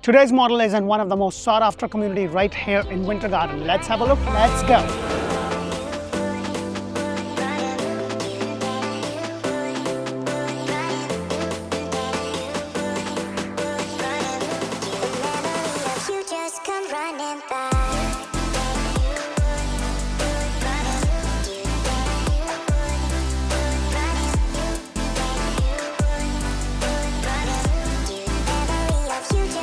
Today's model is in one of the most sought after community right here in Winter Garden. Let's have a look, let's go.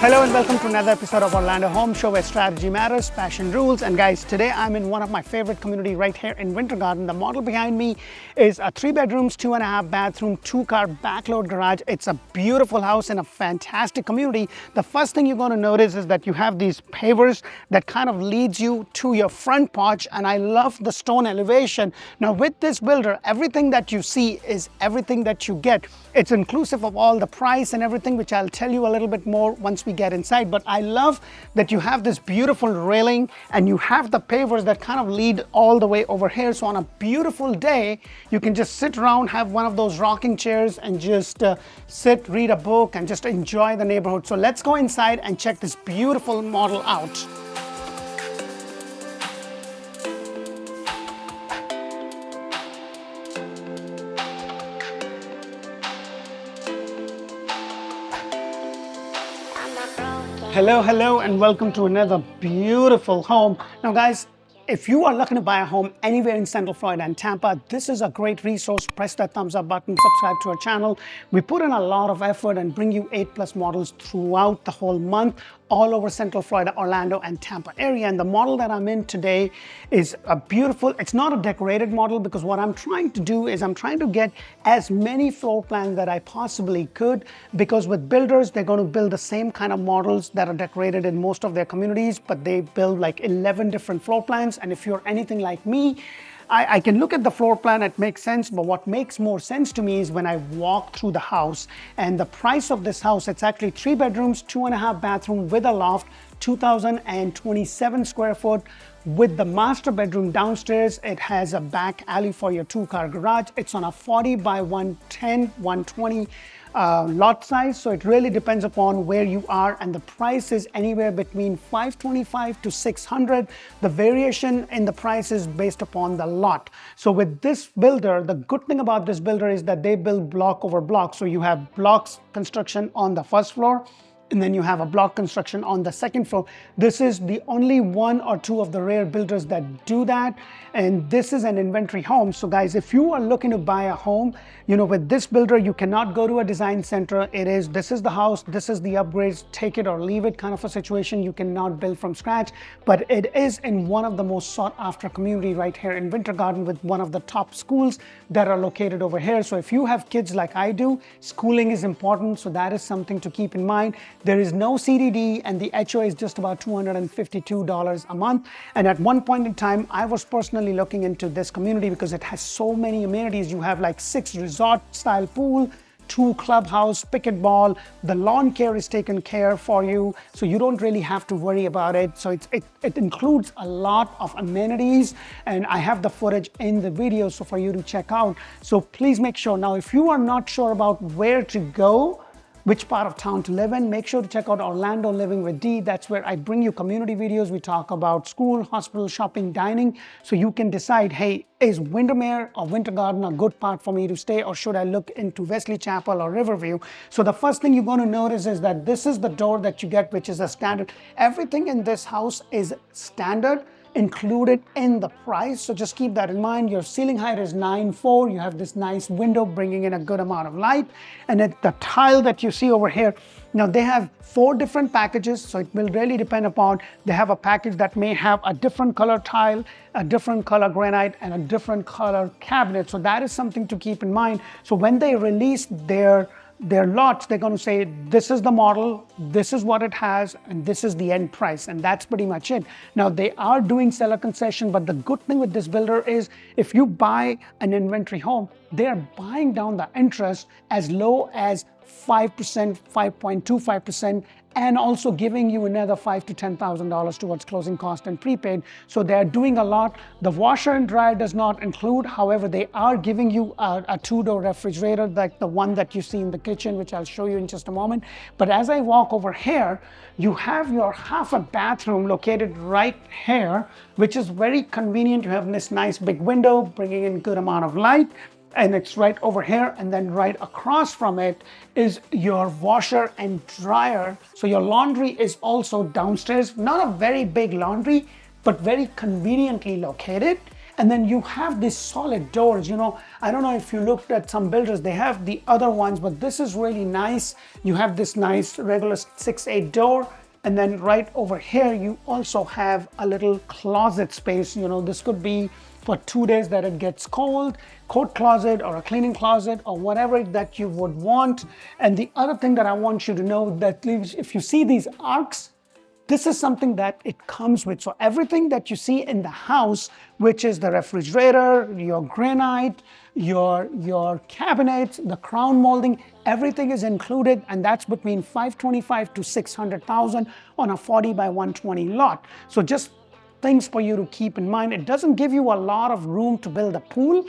Hello and welcome to another episode of Orlando Home Show where strategy matters, passion rules. And guys, today I'm in one of my favorite community right here in Winter Garden. The model behind me is a 3 bedrooms, 2.5 bathroom, 2-car backload garage. It's a beautiful house in a fantastic community. The first thing you're going to notice is that you have these pavers that kind of leads you to your front porch, and I love the stone elevation. Now with this builder, everything that you see is everything that you get. It's inclusive of all the price and everything, which I'll tell you a little bit more once we get inside. But I love that you have this beautiful railing and you have the pavers that kind of lead all the way over here. So on a beautiful day, you can just sit around, have one of those rocking chairs and just sit, read a book and just enjoy the neighborhood. So let's go inside and check this beautiful model out. Hello, and welcome to another beautiful home. Now guys, if you are looking to buy a home anywhere in Central Florida and Tampa, this is a great resource. Press that thumbs up button, subscribe to our channel. We put in a lot of effort and bring you 8+ models throughout the whole month, all over Central Florida, Orlando and Tampa area. And the model that I'm in today is a beautiful, it's not a decorated model, because what I'm trying to do is I'm trying to get as many floor plans that I possibly could, because with builders, they're going to build the same kind of models that are decorated in most of their communities, but they build like 11 different floor plans. And if you're anything like me, I can look at the floor plan, it makes sense, but what makes more sense to me is when I walk through the house. And the price of this house, it's actually 3 bedrooms, 2.5 bathroom with a loft, 2,027 square foot. With the master bedroom downstairs, it has a back alley for your 2-car garage. It's on a 40 by 110, 120 lot size, so it really depends upon where you are, and the price is anywhere between $525 to $600. The variation in the price is based upon the lot. So with this builder, the good thing about this builder is that they build block over block. So you have blocks construction on the first floor, and then you have a block construction on the second floor. This is the only 1 or 2 of the rare builders that do that. And this is an inventory home. So guys, if you are looking to buy a home, you know, with this builder, you cannot go to a design center. This is the house, this is the upgrades, take it or leave it kind of a situation. You cannot build from scratch, but it is in one of the most sought after community right here in Winter Garden, with one of the top schools that are located over here. So if you have kids like I do, schooling is important. So that is something to keep in mind. There is no CDD, and the HOA is just about $252 a month. And at one point in time, I was personally looking into this community because it has so many amenities. You have like 6 resort style pool, 2 clubhouse, pickleball, the lawn care is taken care for you, so you don't really have to worry about it. So it includes a lot of amenities, and I have the footage in the video so for you to check out. So please make sure. Now, if you are not sure about where to go, which part of town to live in, make sure to check out Orlando Living with Dee. That's where I bring you community videos. We talk about school, hospital, shopping, dining, so you can decide, hey, is Windermere or Winter Garden a good part for me to stay, or should I look into Wesley Chapel or Riverview? So the first thing you're going to notice is that this is the door that you get, which is a standard. Everything in this house is standard, included in the price. So just keep that in mind. Your ceiling height is 9'4". You have this nice window bringing in a good amount of light. And the tile that you see over here, now they have 4 different packages. So it will really depend upon, they have a package that may have a different color tile, a different color granite, and a different color cabinet. So that is something to keep in mind. So when they release their lots, they're going to say, this is the model, this is what it has, and this is the end price, and that's pretty much it. Now, they are doing seller concession, but the good thing with this builder is if you buy an inventory home, they are buying down the interest as low as 5%, 5.25%, and also giving you another $5,000 to $10,000 towards closing cost and prepaid. So they're doing a lot. The washer and dryer does not include. However, they are giving you a two-door refrigerator, like the one that you see in the kitchen, which I'll show you in just a moment. But as I walk over here, you have your half a bathroom located right here, which is very convenient. You have this nice big window, bringing in a good amount of light. And it's right over here, and then right across from it is your washer and dryer. So your laundry is also downstairs. Not a very big laundry, but very conveniently located. And then you have these solid doors. You know, I don't know if you looked at some builders, they have the other ones, but this is really nice. You have this nice regular 6/8 door. And then right over here, you also have a little closet space. You know, this could be for 2 days that it gets cold, coat closet or a cleaning closet or whatever that you would want. And the other thing that I want you to know that if you see these arcs, this is something that it comes with. So everything that you see in the house, which is the refrigerator, your granite, your cabinets, the crown molding, everything is included, and that's between $525,000 to $600,000 on a 40 by 120 lot. So just things for you to keep in mind. It doesn't give you a lot of room to build a pool,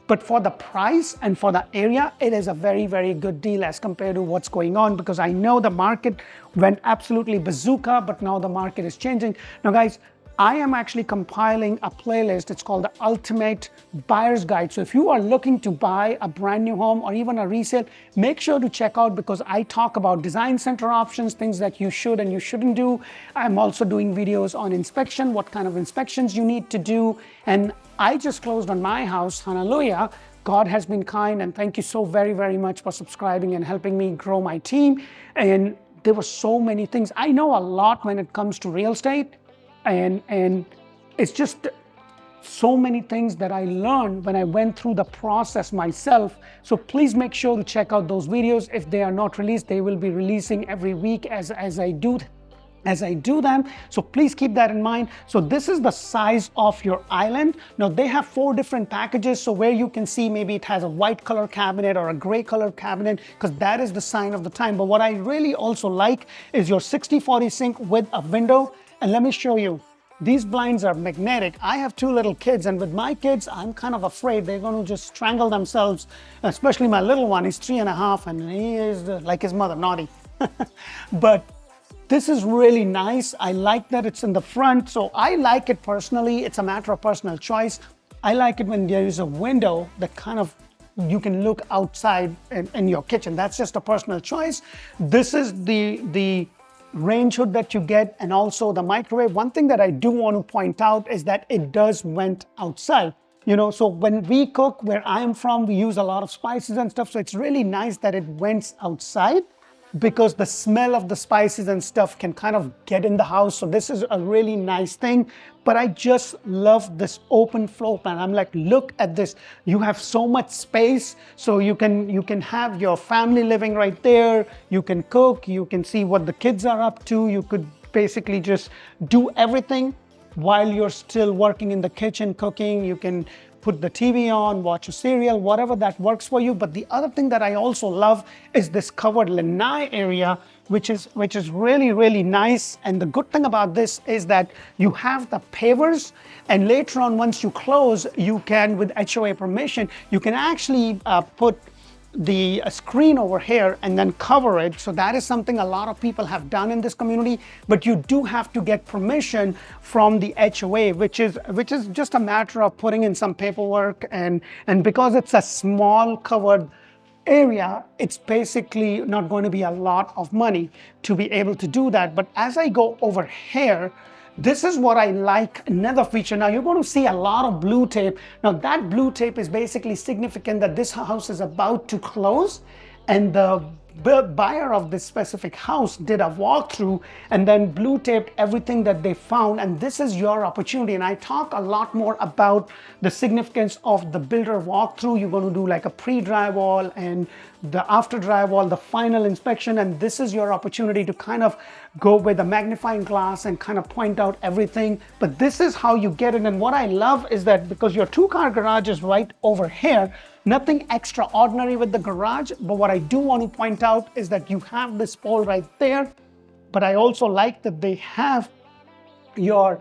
but for the price and for the area, it is a very, very good deal as compared to what's going on, because I know the market went absolutely bazooka, but now the market is changing. Now guys, I am actually compiling a playlist. It's called the Ultimate Buyer's Guide. So if you are looking to buy a brand new home or even a resale, make sure to check out, because I talk about design center options, things that you should and you shouldn't do. I'm also doing videos on inspection, what kind of inspections you need to do. And I just closed on my house, hallelujah. God has been kind, and thank you so very, very much for subscribing and helping me grow my team. And there were so many things. I know a lot when it comes to real estate. And it's just so many things that I learned when I went through the process myself. So please make sure to check out those videos. If they are not released, they will be releasing every week as I do them. So please keep that in mind. So this is the size of your island. Now they have 4 different packages. So where you can see maybe it has a white color cabinet or a gray color cabinet, because that is the sign of the time. But what I really also like is your 60/40 sink with a window. And let me show you, these blinds are magnetic. I have 2 little kids, and with my kids, I'm kind of afraid they're going to just strangle themselves, especially my little one. He's 3.5, and he is like his mother, naughty. But this is really nice. I like that it's in the front. So I like it personally. It's a matter of personal choice. I like it when there is a window that kind of you can look outside in your kitchen. That's just a personal choice. This is the range hood that you get, and also the microwave. One thing that I do want to point out is that it does vent outside. You know, so when we cook, where I'm from, we use a lot of spices and stuff. So it's really nice that it vents outside, because the smell of the spices and stuff can kind of get in the house. So this is a really nice thing. But I just love this open floor plan. I'm like, look at this. You have so much space. So you can have your family living right there. You can cook. You can see what the kids are up to. You could basically just do everything while you're still working in the kitchen, cooking. You can put the TV on, watch a serial, whatever that works for you. But the other thing that I also love is this covered lanai area, which is really, really nice. And the good thing about this is that you have the pavers, and later on, once you close, you can, with HOA permission, you can actually put the screen over here and then cover it. So that is something a lot of people have done in this community, but you do have to get permission from the HOA, which is just a matter of putting in some paperwork, and because it's a small covered area, it's basically not going to be a lot of money to be able to do that. But as I go over here, this is what I like, another feature. Now you're going to see a lot of blue tape. Now that blue tape is basically significant that this house is about to close, and the buyer of this specific house did a walkthrough and then blue taped everything that they found. And this is your opportunity. And I talk a lot more about the significance of the builder walkthrough. You're going to do like a pre-drywall and the after drywall, the final inspection. And this is your opportunity to kind of go with a magnifying glass and kind of point out everything. But this is how you get it. And what I love is that because your 2-car garage is right over here, Nothing extraordinary with the garage, but what I do want to point out is that you have this pole right there, but I also like that they have your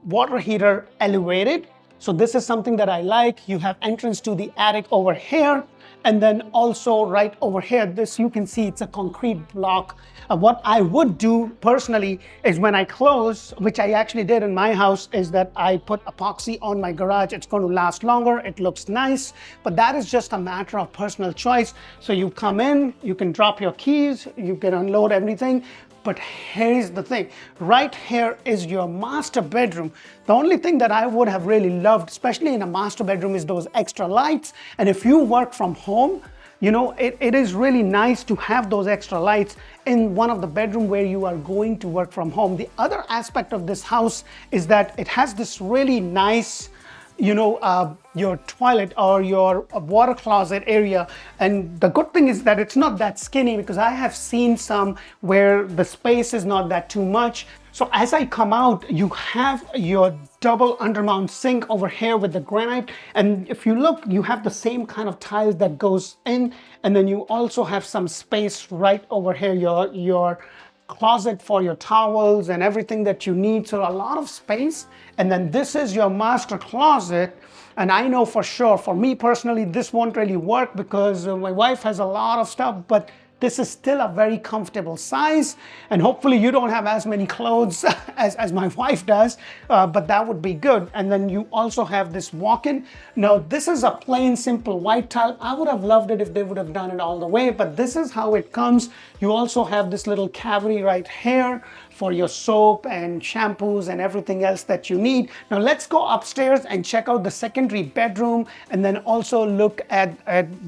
water heater elevated. So this is something that I like. You have entrance to the attic over here, and then also right over here, this you can see it's a concrete block. What I would do personally is when I close, which I actually did in my house, is that I put epoxy on my garage. It's going to last longer, it looks nice, but that is just a matter of personal choice. So you come in, you can drop your keys, you can unload everything. But here's the thing, right here is your master bedroom. The only thing that I would have really loved, especially in a master bedroom, is those extra lights. And if you work from home, you know, it is really nice to have those extra lights in one of the bedroom where you are going to work from home. The other aspect of this house is that it has this really nice, you know, your toilet or your water closet area. And the good thing is that it's not that skinny, because I have seen some where the space is not that too much. So as I come out, you have your double undermount sink over here with the granite. And if you look, you have the same kind of tiles that goes in. And then you also have some space right over here, your closet for your towels and everything that you need. So a lot of space. And then this is your master closet. And I know for sure, for me personally, this won't really work because my wife has a lot of stuff, but this is still a very comfortable size. And hopefully you don't have as many clothes as my wife does, but that would be good. And then you also have this walk-in. Now, this is a plain, simple white tile. I would have loved it if they would have done it all the way, but this is how it comes. You also have this little cavity right here for your soap and shampoos and everything else that you need. Now let's go upstairs and check out the secondary bedroom, and then also look at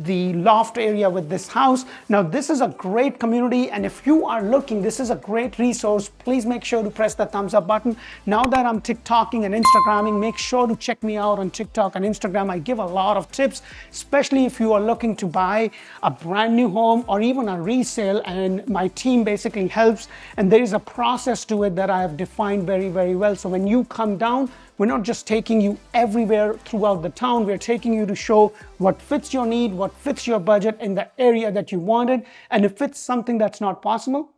the loft area with this house. Now this is a great community, and if you are looking, this is a great resource. Please make sure to press the thumbs up button. Now that I'm TikToking and Instagramming, make sure to check me out on TikTok and Instagram. I give a lot of tips, especially if you are looking to buy a brand new home or even a resale, and my team basically helps, and there is a process to it that I have defined very, very well. So when you come down, we're not just taking you everywhere throughout the town, we're taking you to show what fits your need, what fits your budget in the area that you wanted. And if it's something that's not possible,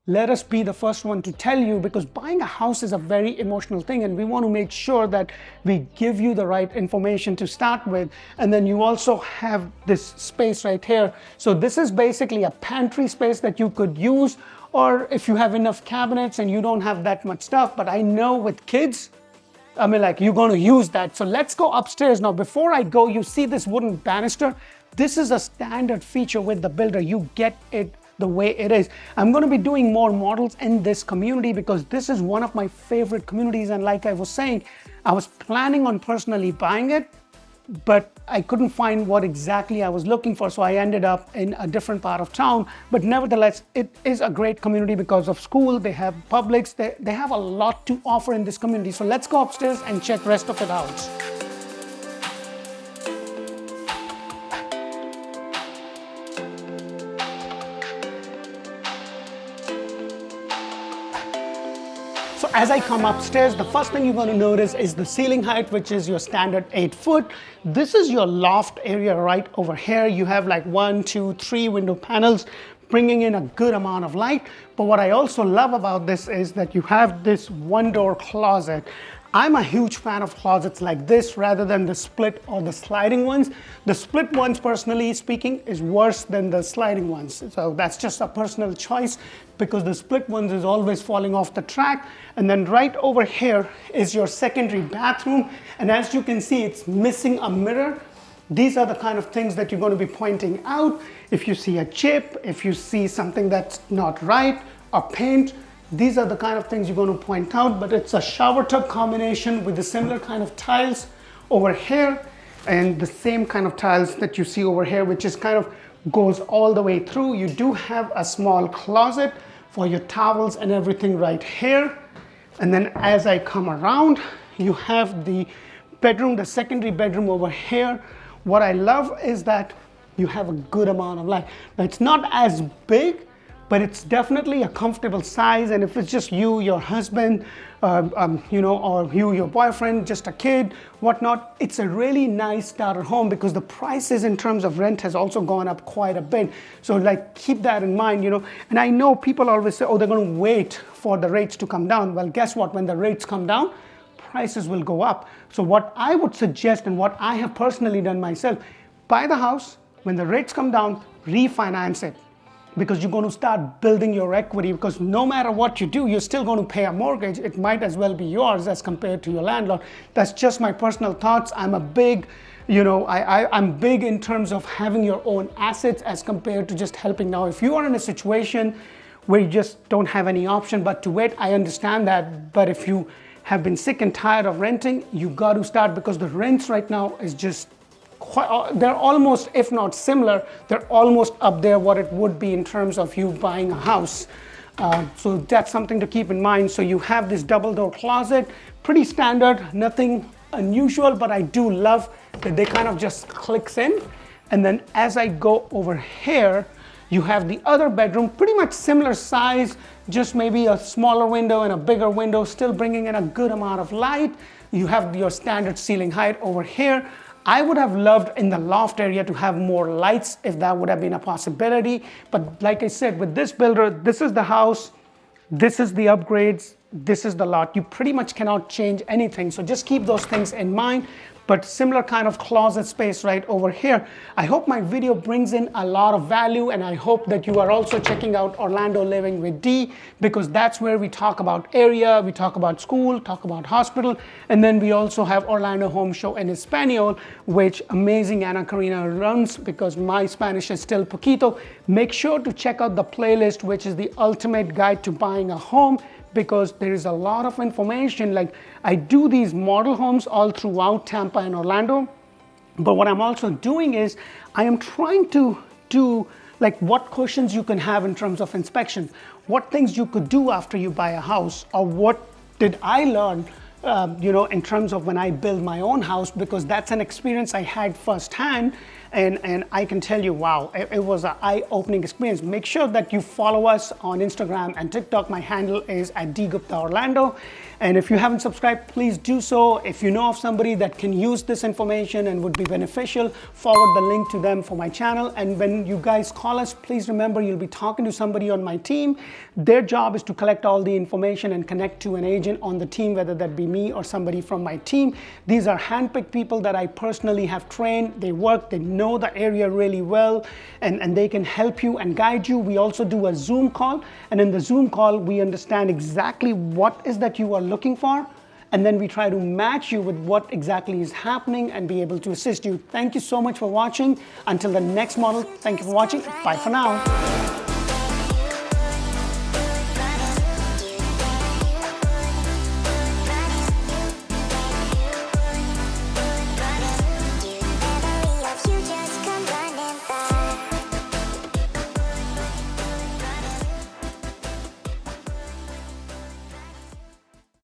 let us be the first one to tell you, because buying a house is a very emotional thing, and we want to make sure that we give you the right information to start with. And then you also have this space right here. So this is basically a pantry space that you could use, or if you have enough cabinets and you don't have that much stuff. But I know with kids, I mean, like, you're going to use that. So let's go upstairs. Now, before I go, you see this wooden banister. This is a standard feature with the builder. You get it the way it is. I'm going to be doing more models in this community because this is one of my favorite communities. And like I was saying, I was planning on personally buying it, but I couldn't find what exactly I was looking for. So I ended up in a different part of town. But nevertheless, it is a great community because of school. They have Publix. They have a lot to offer in this community. So let's go upstairs and check rest of it out. So as I come upstairs, the first thing you're going to notice is the ceiling height, which is your standard 8 foot. This is your loft area right over here. You have like 1, 2, 3 window panels, bringing in a good amount of light. But what I also love about this is that you have this one door closet. I'm a huge fan of closets like this rather than the split or the sliding ones. The split ones, personally speaking, is worse than the sliding ones. So that's just a personal choice, because the split ones is always falling off the track. And then right over here is your secondary bathroom. And as you can see, it's missing a mirror. These are the kind of things that you're going to be pointing out. If you see a chip, if you see something that's not right, or paint, these are the kind of things you're going to point out. But it's a shower tub combination with the similar kind of tiles over here and the same kind of tiles that you see over here, which is kind of goes all the way through. You do have a small closet for your towels and everything right here. And then as I come around, you have the bedroom, the secondary bedroom over here. What I love is that you have a good amount of light. Now, it's not as big, but it's definitely a comfortable size. And if it's just you, your husband, or you, your boyfriend, just a kid, whatnot, it's a really nice starter home because the prices in terms of rent has also gone up quite a bit. So like keep that in mind, and I know people always say, oh, they're going to wait for the rates to come down. Well, guess what? When the rates come down, prices will go up. So what I would suggest, and what I have personally done myself, buy the house, when the rates come down, refinance it, because you're going to start building your equity, because no matter what you do, you're still going to pay a mortgage. It might as well be yours as compared to your landlord. That's just my personal thoughts. I'm a big, I'm big in terms of having your own assets as compared to just helping. Now, if you are in a situation where you just don't have any option but to wait, I understand that. But if you have been sick and tired of renting, you got to start, because the rents right now is just they're almost, if not similar, they're almost up there what it would be in terms of you buying a house. So that's something to keep in mind. So you have this double door closet, pretty standard, nothing unusual, but I do love that they kind of just clicks in. And then as I go over here, you have the other bedroom, pretty much similar size, just maybe a smaller window and a bigger window, still bringing in a good amount of light. You have your standard ceiling height over here. I would have loved in the loft area to have more lights if that would have been a possibility. But like I said, with this builder, this is the house, this is the upgrades, this is the lot. You pretty much cannot change anything. So just keep those things in mind. But similar kind of closet space right over here. I hope my video brings in a lot of value, and I hope that you are also checking out Orlando Living with Dee, because that's where we talk about area, we talk about school, talk about hospital, and then we also have Orlando Home Show En Español, which amazing Ana Karina runs, because my Spanish is still poquito. Make sure to check out the playlist, which is the ultimate guide to buying a home, because there is a lot of information. Like, I do these model homes all throughout Tampa and Orlando, but what I'm also doing is I am trying to do like what questions you can have in terms of inspection, what things you could do after you buy a house, or what did I learn in terms of when I build my own house, because that's an experience I had firsthand. And I can tell you, wow, it was an eye-opening experience. Make sure that you follow us on Instagram and TikTok. My handle is @DGuptaOrlando. And if you haven't subscribed, please do so. If you know of somebody that can use this information and would be beneficial, forward the link to them for my channel. And when you guys call us, please remember you'll be talking to somebody on my team. Their job is to collect all the information and connect to an agent on the team, whether that be me or somebody from my team. These are handpicked people that I personally have trained. They work, they know the area really well, and they can help you and guide you. We also do a Zoom call, and in the Zoom call, we understand exactly what is that you are looking for, and then we try to match you with what exactly is happening and be able to assist you. Thank you so much for watching. Until the next model, thank you for watching. Bye for now.